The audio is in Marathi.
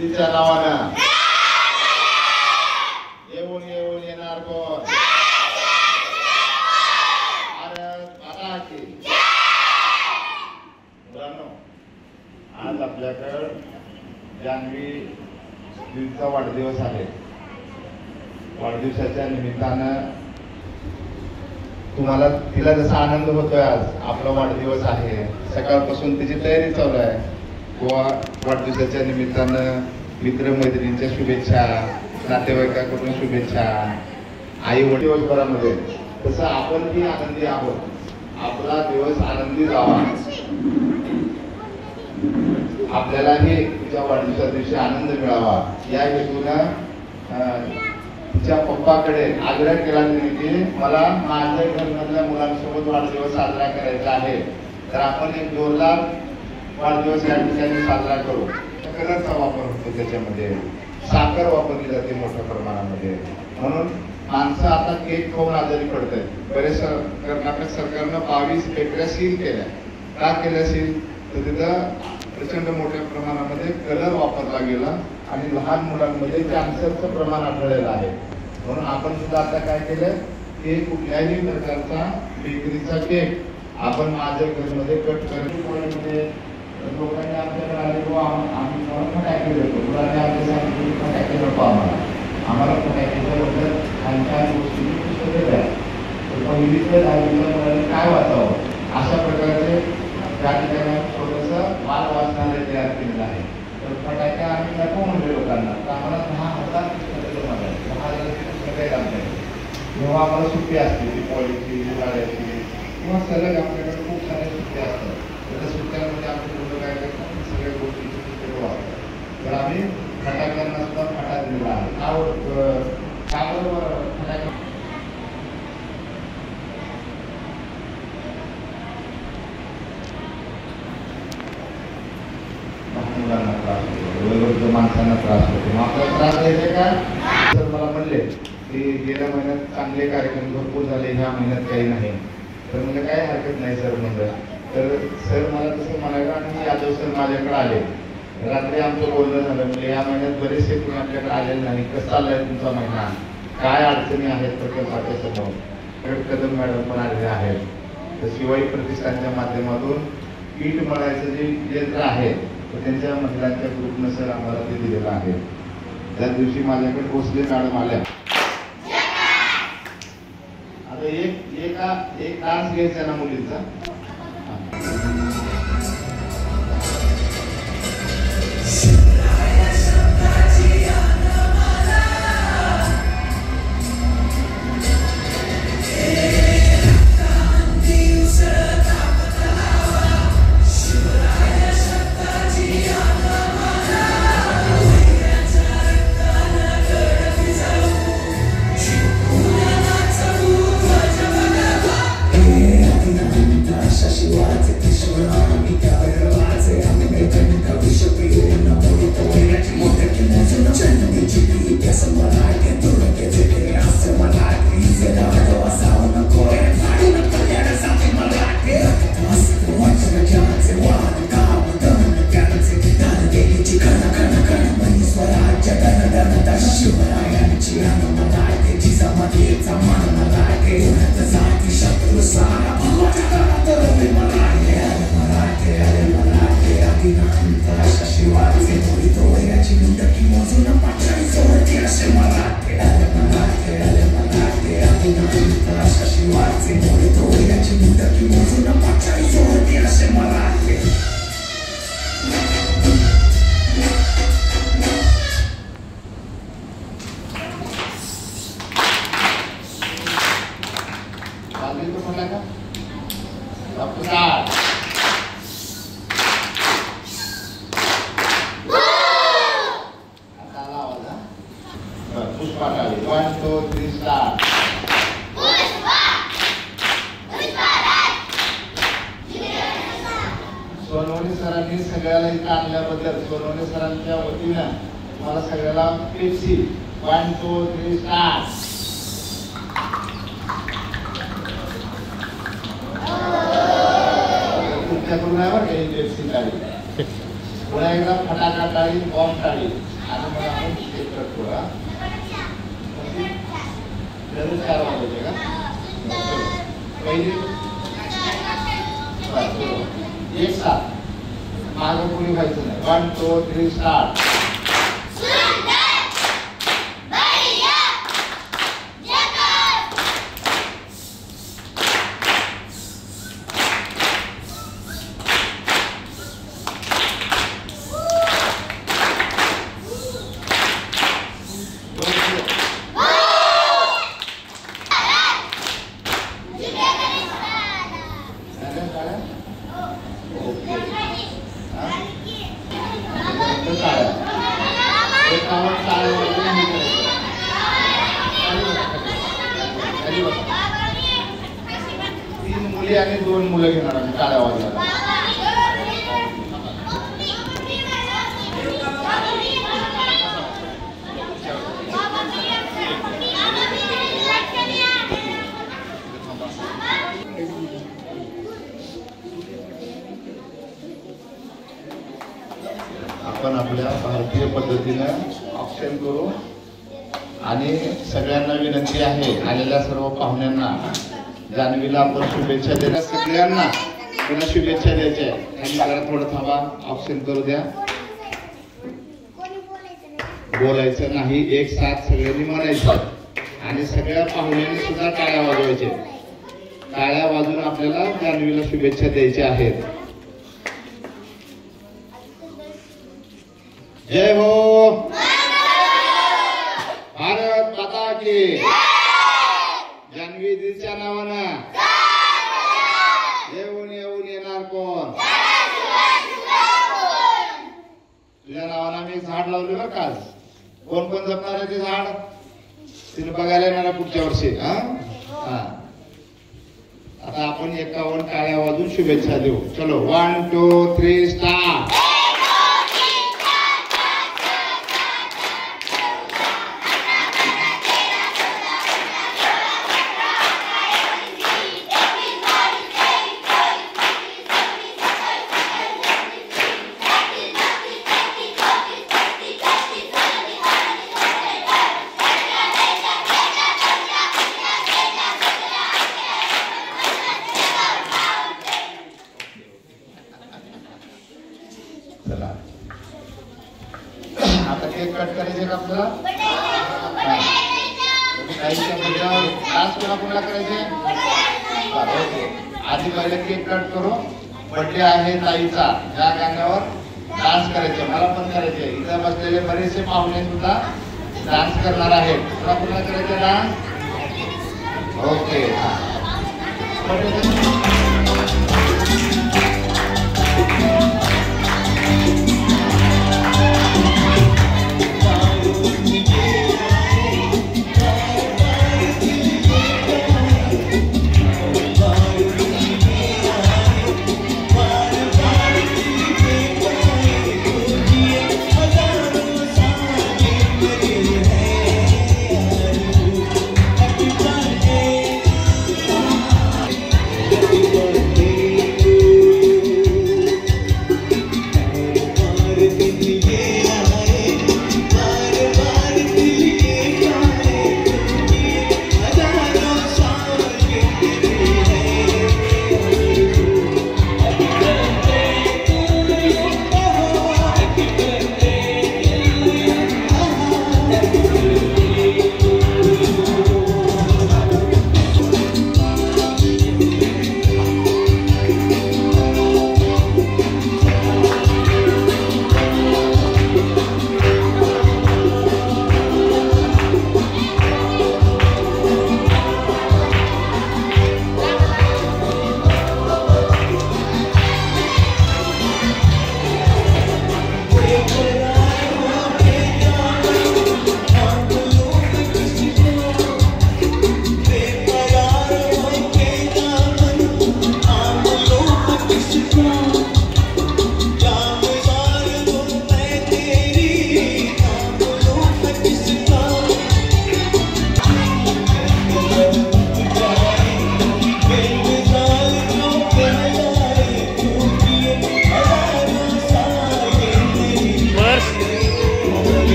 तिच्या नावानं येऊन येऊन येणार कोण? मुलांनो, आज आपल्याकडे जान्हवी दीदीचा वाढदिवस आहे. वाढदिवसाच्या निमित्तानं तुम्हाला तिला जसा आनंद होतोय, आज आपला वाढदिवस आहे, सकाळपासून तिची तयारी चालू आहे. किंवा वाढदिवसाच्या निमित्तानं मित्रमैत्रिणींच्या शुभेच्छा, नातेवाईकांकडून शुभेच्छा, आई वडील दिवसभरामध्ये तसं आपणही आनंदी आहोत. आपला दिवस आनंदी जावा, आपल्यालाही तिच्या वाढदिवसा दिवशी आनंद मिळावा या हेतूनं तिच्या पप्पाकडे आग्रह केला की मला माझ्या घरामधल्या मुलांसोबत वाढदिवस साजरा करायचा आहे, तर आपण एक जोरदार वाढदिवस या ठिकाणी साजरा करू. कलरचा वापर होतो, त्याच्यामध्ये साखर वापरली जाते मोठ्या प्रमाणामध्ये, म्हणून माणसं आता केक खाऊन आजारी पडत आहेत. बरेच कर्नाटक सरकारनं 22 बेकऱ्या सील केल्या. का केल्या सील? तर तिथं प्रचंड मोठ्या प्रमाणामध्ये कलर वापरला गेला आणि लहान मुलांमध्ये कॅन्सरचं प्रमाण आढळलेलं आहे. म्हणून आपण सुद्धा आता काय केलं की कुठल्याही प्रकारचा बेकरीचा केक आपण माझ्या घरामध्ये कट करण्यामध्ये लोकांनी आमच्याकडे आले किंवा आम्ही फटाके देतो, मुलांनी आमच्या सांगितलं फटाके नको, आम्हाला फटाक्याच्याबद्दल छान छान गोष्टीची पुस्तकं द्या. तर पहिलीचं 10वीच्या मुलांनी काय वाचावं अशा प्रकारचे त्या ठिकाणी थोडंसं वाद वाचनालय तयार केलेलं आहे. तर फटाक्या आम्ही नको म्हणले लोकांना, तर आम्हाला 10,000 पुस्तकं मागायची, 10,000 पुस्तकं आहेत आमच्याकडे. जेव्हा आम्हाला सुट्टी असते दिवाळीची, हिवाळ्याची किंवा सलग आपल्याकडे खूप साऱ्या सुट्ट्या असतात, त्या सुट्ट्यांमध्ये आमचे मुलं काय करतात सगळ्या गोष्टीची पुस्तकं वाचतात. तर आम्ही फटाक्यांना सुद्धा फटा दिलेला आहे. का बरोबर फटाके मुलांना त्रास होतो, वयोवृद्ध माणसांना त्रास होतो, मग आपल्याला त्रास द्यायचे का? तर मला म्हणले की गेल्या महिन्यात चांगले कार्यक्रम भरपूर झाले, ह्या महिन्यात काही नाही. तर म्हणजे काय हरकत नाही सर म्हणलं. तर सर मला तसं म्हणायला आणि यादव सर माझ्याकडे आले. रात्री आमचं बोलणं झालं, म्हणजे या महिन्यात बरेचसे तुम्ही आपल्याकडे आलेले नाही, कसं चाललाय तुमचा महिना, काय अडचणी आहेत प्रकल्पाच्या समोर. कदम मॅडम पण आलेले आहेत. तर शिवाई प्रतिष्ठानच्या माध्यमातून पीठ मळायचं जे यंत्र आहे तर त्यांच्या महिलांच्या ग्रुपनं सर आम्हाला ते दिलेलं आहे. त्या दिवशी माझ्याकडे भोसले मॅडम आल्या. आता एक डान्स घ्यायचा ना मुलींचा. सोनवणे सरांनी सगळ्याला इथं आणल्याबद्दल सोनवणे सरांच्या वतीनं तुम्हाला सगळ्याला पेप्सी 1 2 3 स्टार्ट. त्यांच्याकडून आहे बरं काही व्यक्ती टाळी पुन्हा एकदा फटाका टाळी बॉम्ब टाळी आणि मग आपण केक कट करू. लगेच 4 वाजले का पहिली एक साथ मागं पुढे व्हायचं नाही. 1 2 3 स्टार्ट. तीन मुली आणि 2 मुलं घेणार आम्ही टाळ्या वाजवायला. आपण आपल्या भारतीय पद्धतीनं ऑप्शन करू आणि सगळ्यांना विनंती आहे आलेल्या सर्व पाहुण्यांना जान्हवीला आपण शुभेच्छा देण्या सगळ्यांना पुन्हा शुभेच्छा द्यायच्या. आणि मला थोडं थांबा ऑप्शन करू द्या. बोलायचं नाही एक साथ सगळ्यांनी म्हणायचं आणि सगळ्या पाहुण्यांनी सुद्धा टाळ्या वाजवायचे. टाळ्या वाजून आपल्याला जान्हवीला शुभेच्छा द्यायच्या आहेत. जय हो भारत माता की जान्हवी दीदीच्या नावानं येऊन येऊन येणार कोण. तुझ्या नावानं आम्ही एक झाड लावले बरं का. कोण कोण जपणार आहे ते झाड तिने बघायला येणार पुढच्या वर्षी. हा आता आपण 51 टाळ्या वाजून शुभेच्छा देऊ. चलो 1 2 3 स्टार्ट. आता केक कट करायचे का आपल्याला. डान्स कोणा कोणाला करायचे. आधी पहिले केक कट करू. बर्थडे आहे ताईचा या गाण्यावर डान्स करायचे. मला पण करायचे. इथं बसलेले बरेचसे पाहुणे सुद्धा डान्स करणार आहेत. कोणा कोणाला करायचे डान्स. ओके.